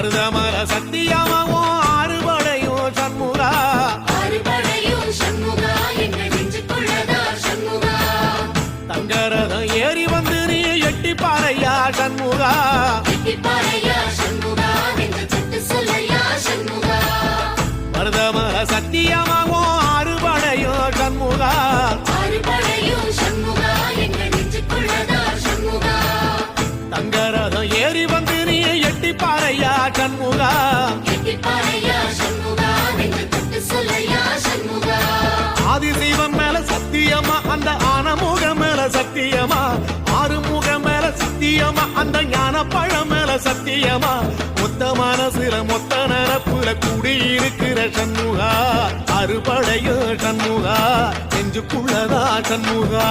மருதமர சத்தியமாவும் ஆறுபடையும் சண்முகா தங்கரதம் ஏறி வந்து நீ எட்டி பாறையா சண்முகா மருதமர சத்தியமாவும் ஆறுபடையும் சண்முகா தங்கரதம் ஏறி வந்து நீ எட்டி பாறையா சண்முகா ஆதிசைவம் மேல சத்தியமா அந்த ஆனமுகம் மேல சத்தியமா ஆறுமுகம் மேல சத்தியமா அந்த ஞான பழம் மேல சத்தியமா மொத்த மனசுல மொத்த நரப்புல குடியிருக்கிற சண்முகா அறுபடையோ சண்முகா நெஞ்சுக்குள்ளதா சண்முகா